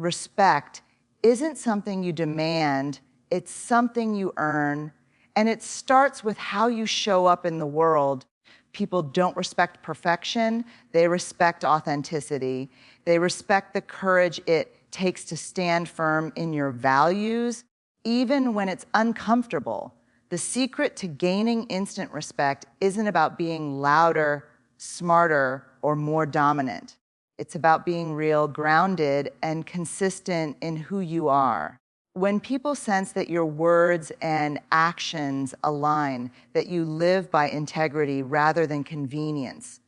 Respect isn't something you demand, it's something you earn, and it starts with how you show up in the world. People don't respect perfection, they respect authenticity. They respect the courage it takes to stand firm in your values, even when it's uncomfortable. The secret to gaining instant respect isn't about being louder, smarter, or more dominant. It's about being real, grounded, and consistent in who you are. When people sense that your words and actions align, that you live by integrity rather than convenience,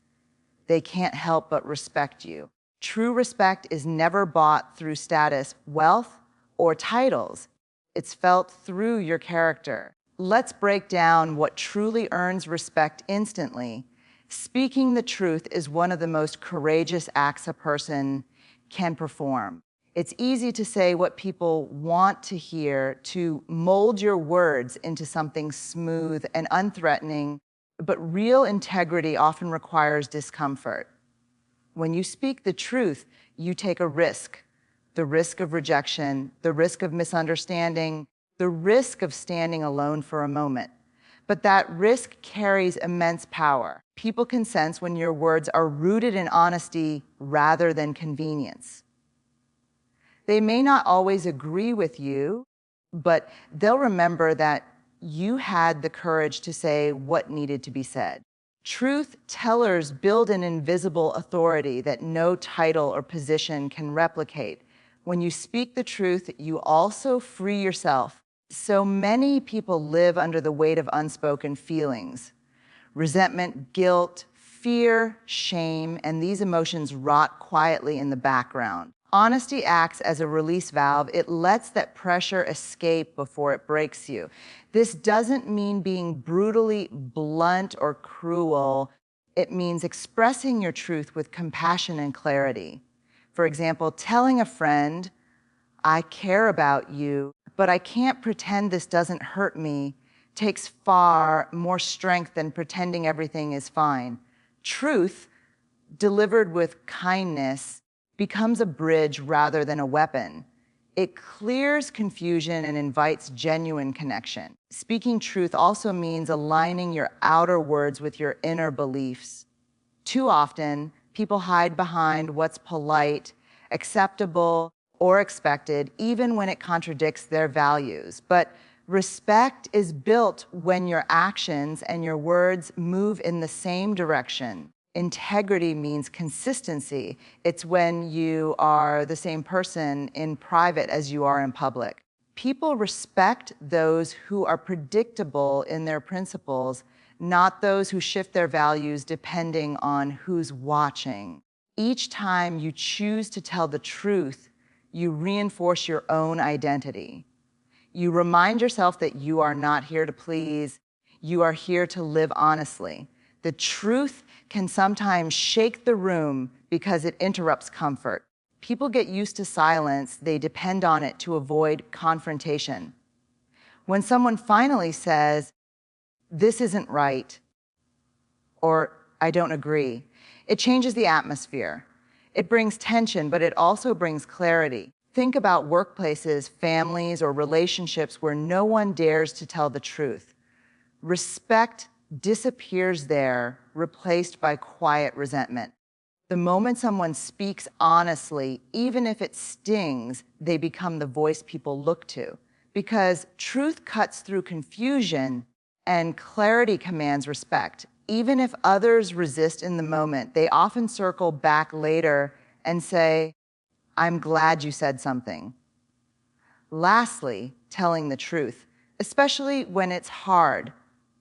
they can't help but respect you. True respect is never bought through status, wealth, or titles. It's felt through your character. Let's break down what truly earns respect instantly. Speaking the truth is one of the most courageous acts a person can perform. It's easy to say what people want to hear, to mold your words into something smooth and unthreatening, but real integrity often requires discomfort. When you speak the truth, you take a risk. The risk of rejection, the risk of misunderstanding, the risk of standing alone for a moment. But that risk carries immense power. People can sense when your words are rooted in honesty rather than convenience. They may not always agree with you, but they'll remember that you had the courage to say what needed to be said. Truth tellers build an invisible authority that no title or position can replicate. When you speak the truth, you also free yourself. So many people live under the weight of unspoken feelings. Resentment, guilt, fear, shame, and these emotions rot quietly in the background. Honesty acts as a release valve. It lets that pressure escape before it breaks you. This doesn't mean being brutally blunt or cruel. It means expressing your truth with compassion and clarity. For example, telling a friend, "I care about you, but I can't pretend this doesn't hurt me," takes far more strength than pretending everything is fine. Truth, delivered with kindness, becomes a bridge rather than a weapon. It clears confusion and invites genuine connection. Speaking truth also means aligning your outer words with your inner beliefs. Too often, people hide behind what's polite, acceptable, or expected, even when it contradicts their values. But respect is built when your actions and your words move in the same direction. Integrity means consistency. It's when you are the same person in private as you are in public. People respect those who are predictable in their principles, not those who shift their values depending on who's watching. Each time you choose to tell the truth, you reinforce your own identity. You remind yourself that you are not here to please, you are here to live honestly. The truth can sometimes shake the room because it interrupts comfort. People get used to silence, they depend on it to avoid confrontation. When someone finally says, "This isn't right," or "I don't agree," it changes the atmosphere. It brings tension, but it also brings clarity. Think about workplaces, families, or relationships where no one dares to tell the truth. Respect disappears there, replaced by quiet resentment. The moment someone speaks honestly, even if it stings, they become the voice people look to. Because truth cuts through confusion and clarity commands respect. Even if others resist in the moment, they often circle back later and say, "I'm glad you said something." Lastly, telling the truth, especially when it's hard,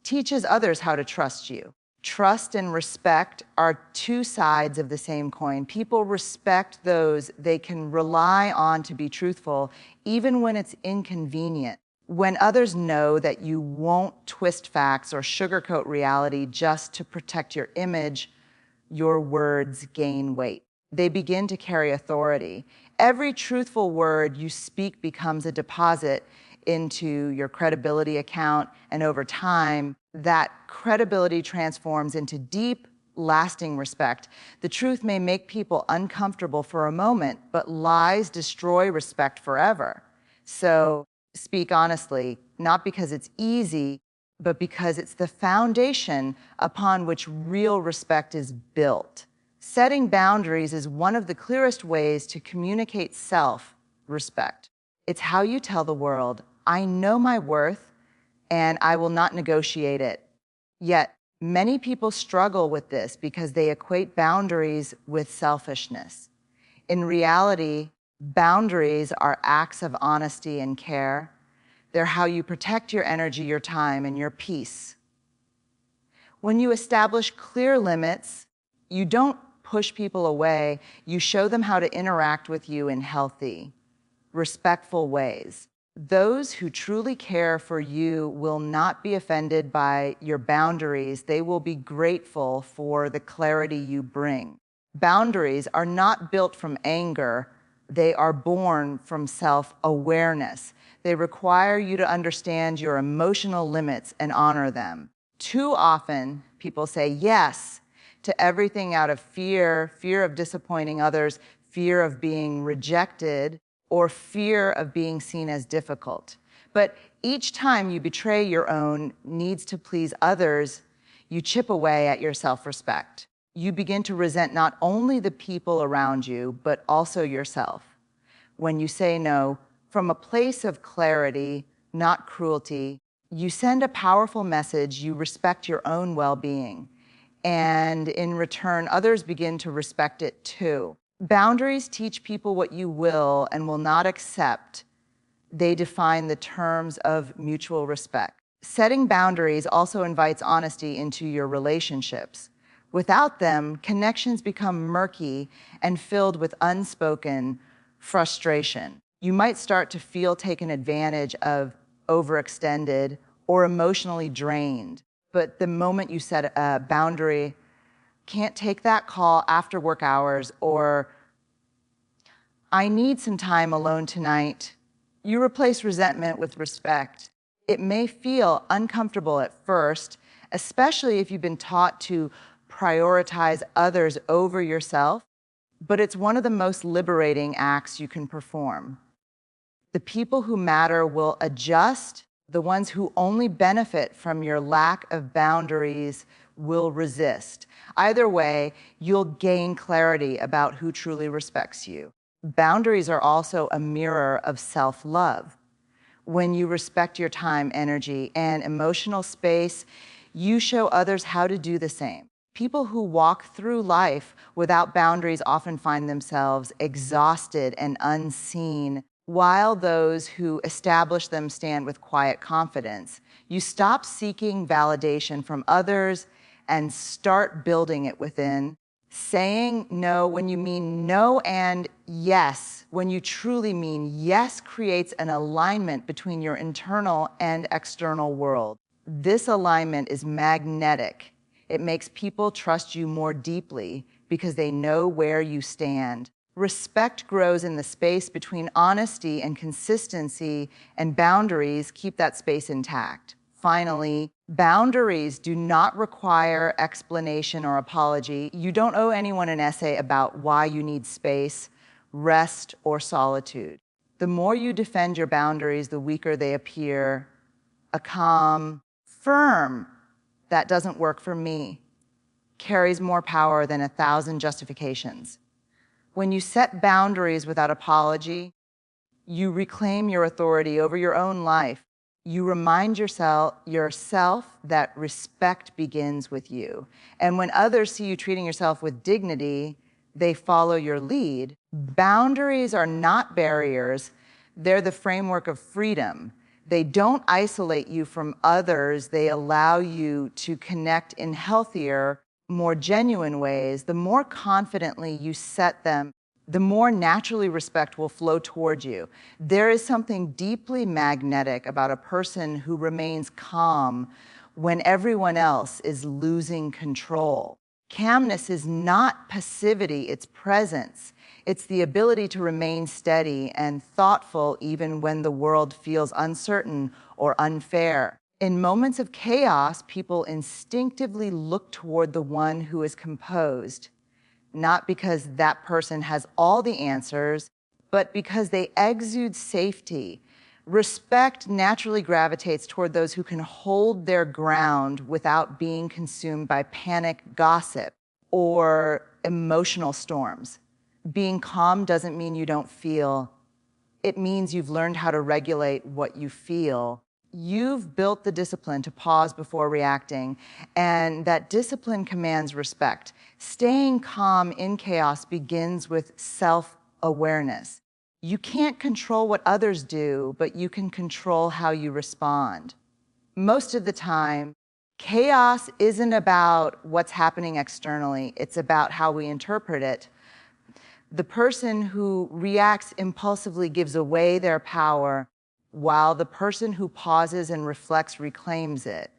teaches others how to trust you. Trust and respect are two sides of the same coin. People respect those they can rely on to be truthful, even when it's inconvenient. When others know that you won't twist facts or sugarcoat reality just to protect your image, your words gain weight. They begin to carry authority. Every truthful word you speak becomes a deposit into your credibility account, and over time, that credibility transforms into deep, lasting respect. The truth may make people uncomfortable for a moment, but lies destroy respect forever. So speak honestly, not because it's easy, but because it's the foundation upon which real respect is built. Setting boundaries is one of the clearest ways to communicate self-respect. It's how you tell the world, I know my worth and I will not negotiate it. Yet, many people struggle with this because they equate boundaries with selfishness. In reality, boundaries are acts of honesty and care. They're how you protect your energy, your time, and your peace. When you establish clear limits, you don't push people away, you show them how to interact with you in healthy, respectful ways. Those who truly care for you will not be offended by your boundaries. They will be grateful for the clarity you bring. Boundaries are not built from anger. They are born from self-awareness. They require you to understand your emotional limits and honor them. Too often, people say yes to everything out of fear of disappointing others, fear of being rejected, or fear of being seen as difficult. But each time you betray your own needs to please others, you chip away at your self-respect. You begin to resent not only the people around you, but also yourself. When you say no from a place of clarity, not cruelty, you send a powerful message. You respect your own well-being. And in return, others begin to respect it too. Boundaries teach people what you will and will not accept. They define the terms of mutual respect. Setting boundaries also invites honesty into your relationships. Without them, connections become murky and filled with unspoken frustration. You might start to feel taken advantage of, overextended, or emotionally drained. But the moment you set a boundary, can't take that call after work hours, or I need some time alone tonight, you replace resentment with respect. It may feel uncomfortable at first, especially if you've been taught to prioritize others over yourself, but it's one of the most liberating acts you can perform. The people who matter will adjust. The ones who only benefit from your lack of boundaries will resist. Either way, you'll gain clarity about who truly respects you. Boundaries are also a mirror of self-love. When you respect your time, energy, and emotional space, you show others how to do the same. People who walk through life without boundaries often find themselves exhausted and unseen, while those who establish them stand with quiet confidence. You stop seeking validation from others and start building it within. Saying no when you mean no and yes when you truly mean yes creates an alignment between your internal and external world. This alignment is magnetic. It makes people trust you more deeply because they know where you stand. Respect grows in the space between honesty and consistency, and boundaries keep that space intact. Finally, boundaries do not require explanation or apology. You don't owe anyone an essay about why you need space, rest, or solitude. The more you defend your boundaries, the weaker they appear. A calm, firm, that doesn't work for me, carries more power than 1,000 justifications. When you set boundaries without apology, you reclaim your authority over your own life. You remind yourself that respect begins with you. And when others see you treating yourself with dignity, they follow your lead. Boundaries are not barriers. They're the framework of freedom. They don't isolate you from others. They allow you to connect in healthier, more genuine ways. The more confidently you set them, the more naturally respect will flow toward you. There is something deeply magnetic about a person who remains calm when everyone else is losing control. Calmness is not passivity, it's presence. It's the ability to remain steady and thoughtful even when the world feels uncertain or unfair. In moments of chaos, people instinctively look toward the one who is composed, not because that person has all the answers, but because they exude safety. Respect naturally gravitates toward those who can hold their ground without being consumed by panic, gossip, or emotional storms. Being calm doesn't mean you don't feel. It means you've learned how to regulate what you feel. You've built the discipline to pause before reacting, and that discipline commands respect. Staying calm in chaos begins with self-awareness. You can't control what others do, but you can control how you respond. Most of the time, chaos isn't about what's happening externally, it's about how we interpret it. The person who reacts impulsively gives away their power, while the person who pauses and reflects reclaims it.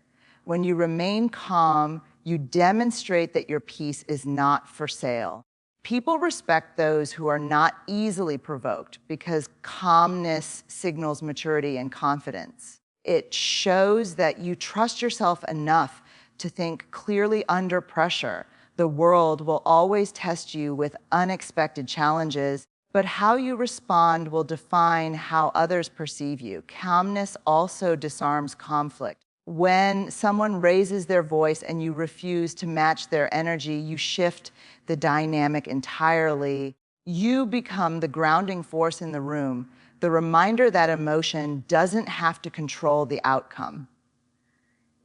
When you remain calm, you demonstrate that your peace is not for sale. People respect those who are not easily provoked because calmness signals maturity and confidence. It shows that you trust yourself enough to think clearly under pressure. The world will always test you with unexpected challenges, but how you respond will define how others perceive you. Calmness also disarms conflict. When someone raises their voice and you refuse to match their energy, you shift the dynamic entirely. You become the grounding force in the room, the reminder that emotion doesn't have to control the outcome.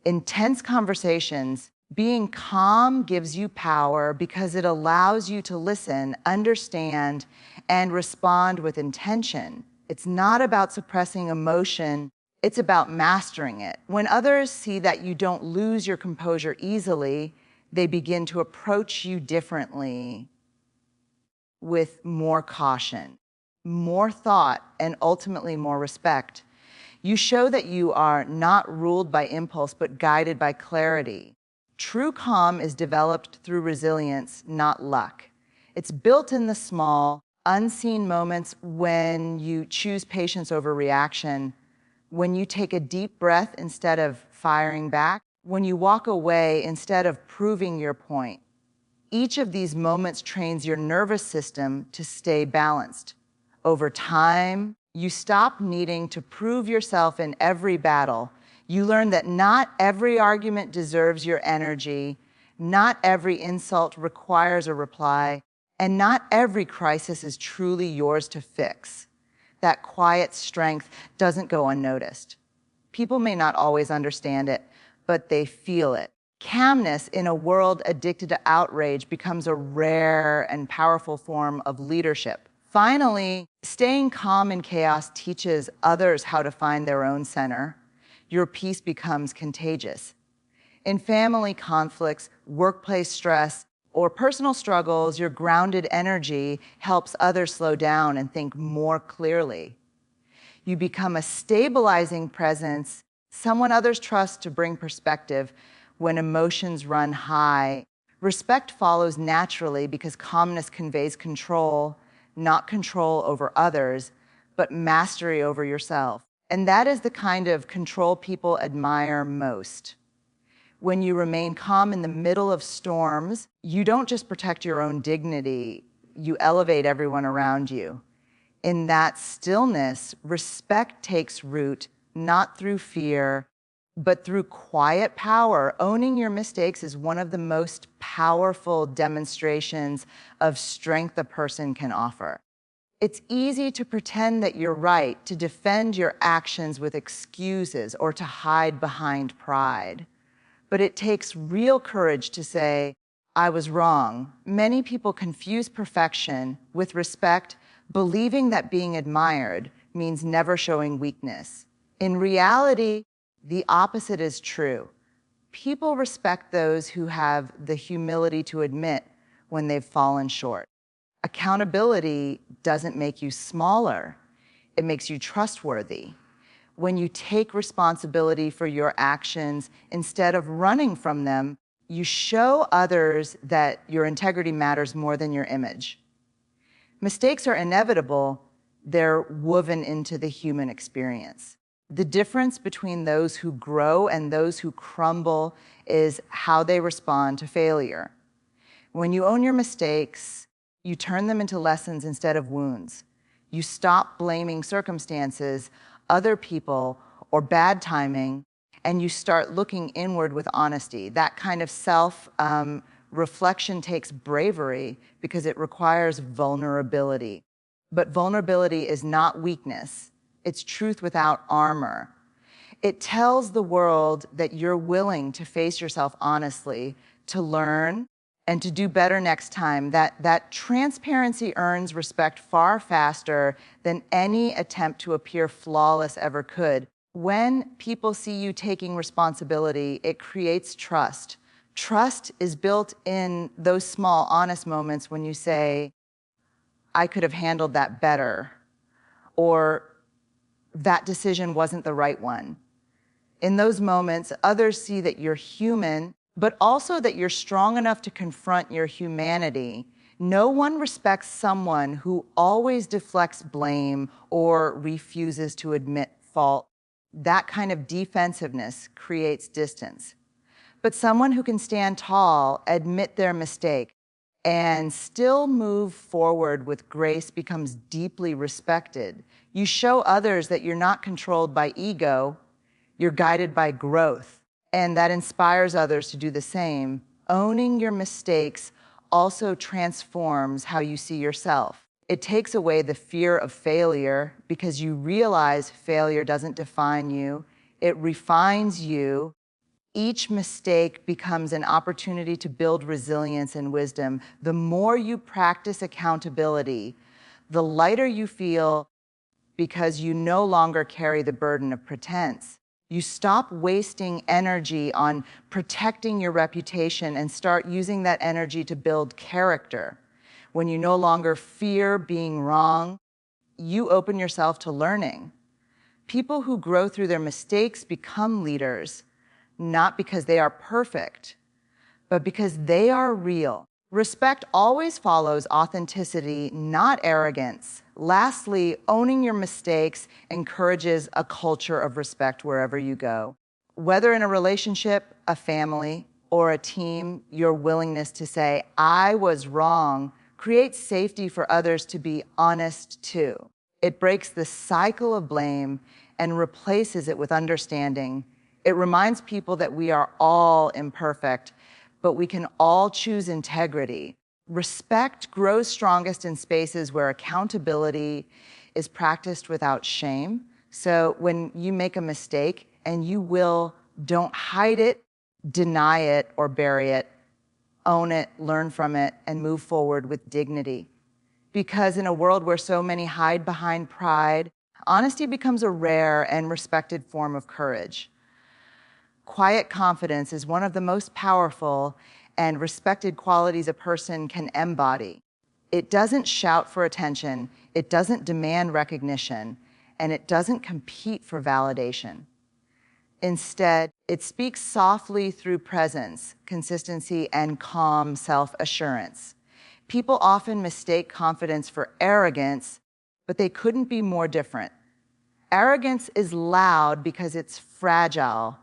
In tense conversations, being calm gives you power because it allows you to listen, understand, and respond with intention. It's not about suppressing emotion, it's about mastering it. When others see that you don't lose your composure easily, they begin to approach you differently, with more caution, more thought, and ultimately more respect. You show that you are not ruled by impulse, but guided by clarity. True calm is developed through resilience, not luck. It's built in the small, unseen moments when you choose patience over reaction, when you take a deep breath instead of firing back, when you walk away instead of proving your point. Each of these moments trains your nervous system to stay balanced. Over time, you stop needing to prove yourself in every battle. You learn that not every argument deserves your energy, not every insult requires a reply, and not every crisis is truly yours to fix. That quiet strength doesn't go unnoticed. People may not always understand it, but they feel it. Calmness in a world addicted to outrage becomes a rare and powerful form of leadership. Finally, staying calm in chaos teaches others how to find their own center. Your peace becomes contagious. In family conflicts, workplace stress, or personal struggles, your grounded energy helps others slow down and think more clearly. You become a stabilizing presence, someone others trust to bring perspective when emotions run high. Respect follows naturally because calmness conveys control, not control over others, but mastery over yourself. And that is the kind of control people admire most. When you remain calm in the middle of storms, you don't just protect your own dignity, you elevate everyone around you. In that stillness, respect takes root, not through fear, but through quiet power. Owning your mistakes is one of the most powerful demonstrations of strength a person can offer. It's easy to pretend that you're right, to defend your actions with excuses, or to hide behind pride. But it takes real courage to say, I was wrong. Many people confuse perfection with respect, believing that being admired means never showing weakness. In reality, the opposite is true. People respect those who have the humility to admit when they've fallen short. Accountability doesn't make you smaller, it makes you trustworthy. When you take responsibility for your actions instead of running from them, you show others that your integrity matters more than your image. Mistakes are inevitable, they're woven into the human experience. The difference between those who grow and those who crumble is how they respond to failure. When you own your mistakes, you turn them into lessons instead of wounds. You stop blaming circumstances, other people, or bad timing, and you start looking inward with honesty. That kind of self-reflection takes bravery because it requires vulnerability. But vulnerability is not weakness. It's truth without armor. It tells the world that you're willing to face yourself honestly, to learn, and to do better next time. That transparency earns respect far faster than any attempt to appear flawless ever could. When people see you taking responsibility, it creates trust. Trust is built in those small, honest moments when you say, I could have handled that better, or that decision wasn't the right one. In those moments, others see that you're human, but also that you're strong enough to confront your humanity. No one respects someone who always deflects blame or refuses to admit fault. That kind of defensiveness creates distance. But someone who can stand tall, admit their mistake, and still move forward with grace becomes deeply respected. You show others that you're not controlled by ego, you're guided by growth, and that inspires others to do the same. Owning your mistakes also transforms how you see yourself. It takes away the fear of failure because you realize failure doesn't define you, it refines you. Each mistake becomes an opportunity to build resilience and wisdom. The more you practice accountability, the lighter you feel because you no longer carry the burden of pretense. You stop wasting energy on protecting your reputation and start using that energy to build character. When you no longer fear being wrong, you open yourself to learning. People who grow through their mistakes become leaders, not because they are perfect, but because they are real. Respect always follows authenticity, not arrogance. Lastly, owning your mistakes encourages a culture of respect wherever you go. Whether in a relationship, a family, or a team, your willingness to say, I was wrong, creates safety for others to be honest too. It breaks the cycle of blame and replaces it with understanding. It reminds people that we are all imperfect, but we can all choose integrity. Respect grows strongest in spaces where accountability is practiced without shame. So when you make a mistake, and you will, don't hide it, deny it, or bury it. Own it, learn from it, and move forward with dignity. Because in a world where so many hide behind pride, honesty becomes a rare and respected form of courage. Quiet confidence is one of the most powerful and respected qualities a person can embody. It doesn't shout for attention, it doesn't demand recognition, and it doesn't compete for validation. Instead, it speaks softly through presence, consistency, and calm self-assurance. People often mistake confidence for arrogance, but they couldn't be more different. Arrogance is loud because it's fragile.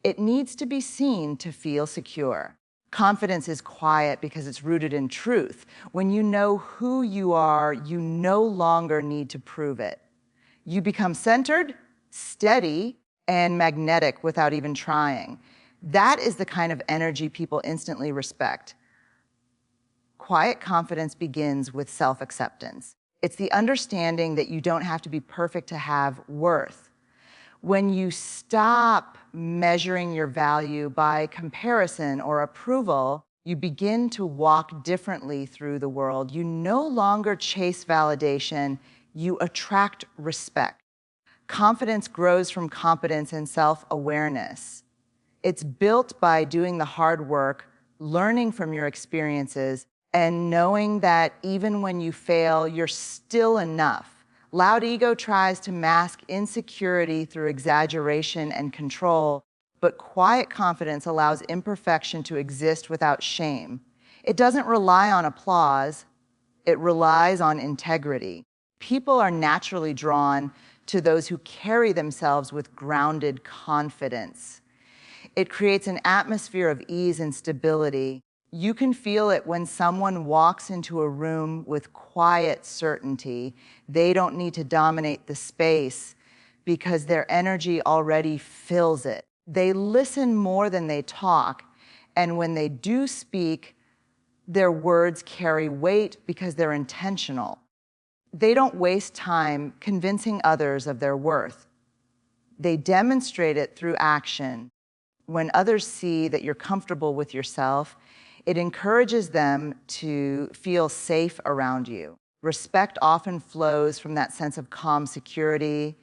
It needs to be seen to feel secure. Confidence is quiet because it's rooted in truth. When you know who you are, you no longer need to prove it. You become centered, steady, and magnetic without even trying. That is the kind of energy people instantly respect. Quiet confidence begins with self-acceptance. It's the understanding that you don't have to be perfect to have worth. When you stop measuring your value by comparison or approval, you begin to walk differently through the world. You no longer chase validation, you attract respect. Confidence grows from competence and self-awareness. It's built by doing the hard work, learning from your experiences, and knowing that even when you fail, you're still enough. Loud ego tries to mask insecurity through exaggeration and control, but quiet confidence allows imperfection to exist without shame. It doesn't rely on applause, it relies on integrity. People are naturally drawn to those who carry themselves with grounded confidence. It creates an atmosphere of ease and stability. You can feel it when someone walks into a room with quiet certainty. They don't need to dominate the space because their energy already fills it. They listen more than they talk, and when they do speak, their words carry weight because they're intentional. They don't waste time convincing others of their worth. They demonstrate it through action. When others see that you're comfortable with yourself, it encourages them to feel safe around you. Respect often flows from that sense of calm security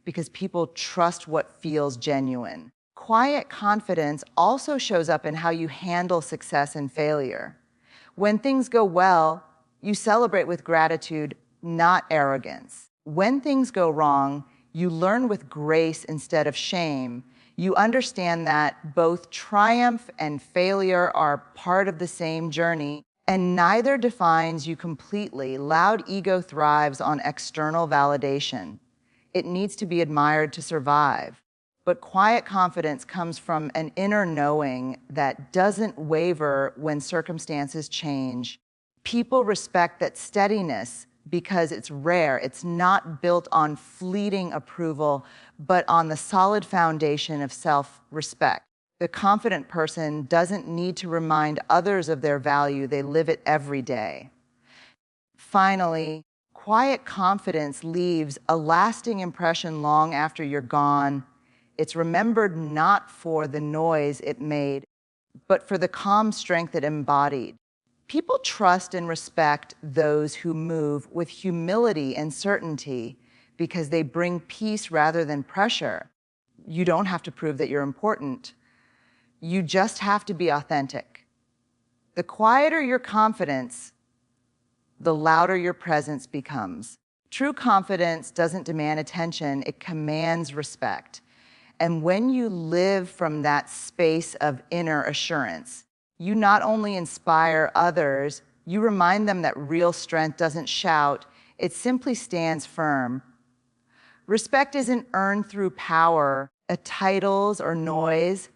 because people trust what feels genuine. Quiet confidence also shows up in how you handle success and failure. When things go well, you celebrate with gratitude, not arrogance. When things go wrong, you learn with grace instead of shame. You understand that both triumph and failure are part of the same journey, and neither defines you completely. Loud ego thrives on external validation. It needs to be admired to survive. But quiet confidence comes from an inner knowing that doesn't waver when circumstances change. People respect that steadiness because it's rare. It's not built on fleeting approval, but on the solid foundation of self-respect. The confident person doesn't need to remind others of their value. They live it every day. Finally, quiet confidence leaves a lasting impression long after you're gone. It's remembered not for the noise it made, but for the calm strength it embodied. People trust and respect those who move with humility and certainty because they bring peace rather than pressure. You don't have to prove that you're important. You just have to be authentic. The quieter your confidence, the louder your presence becomes. True confidence doesn't demand attention, it commands respect. And when you live from that space of inner assurance, you not only inspire others, you remind them that real strength doesn't shout, it simply stands firm. Respect isn't earned through power, titles, or noise.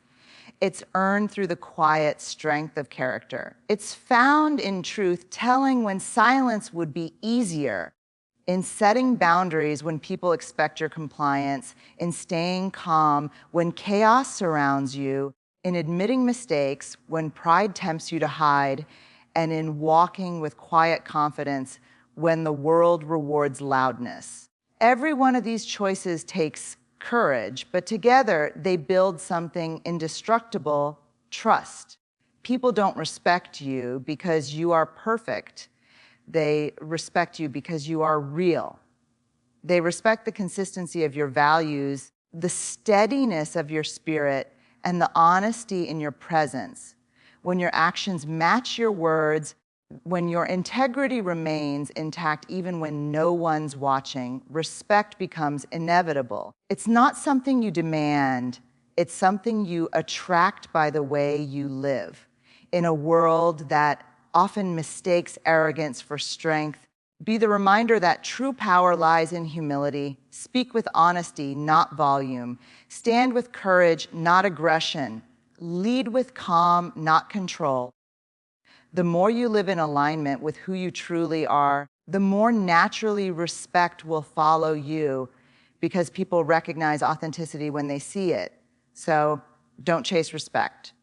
It's earned through the quiet strength of character. It's found in truth telling when silence would be easier, in setting boundaries when people expect your compliance, in staying calm when chaos surrounds you, in admitting mistakes when pride tempts you to hide, and in walking with quiet confidence when the world rewards loudness. Every one of these choices takes courage, but together they build something indestructible: trust. People don't respect you because you are perfect. They respect you because you are real. They respect the consistency of your values, the steadiness of your spirit, and the honesty in your presence. When your actions match your words, when your integrity remains intact even when no one's watching, respect becomes inevitable. It's not something you demand, it's something you attract by the way you live. In a world that often mistakes arrogance for strength, be the reminder that true power lies in humility. Speak with honesty, not volume. Stand with courage, not aggression. Lead with calm, not control. The more you live in alignment with who you truly are, the more naturally respect will follow you because people recognize authenticity when they see it. So don't chase respect.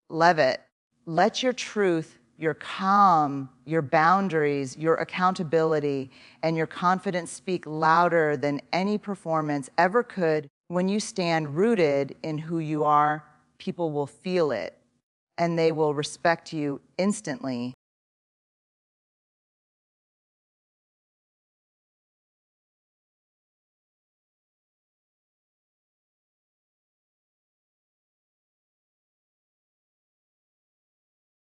Live it. Let your truth, your calm, your boundaries, your accountability, and your confidence speak louder than any performance ever could. When you stand rooted in who you are, people will feel it, and they will respect you instantly.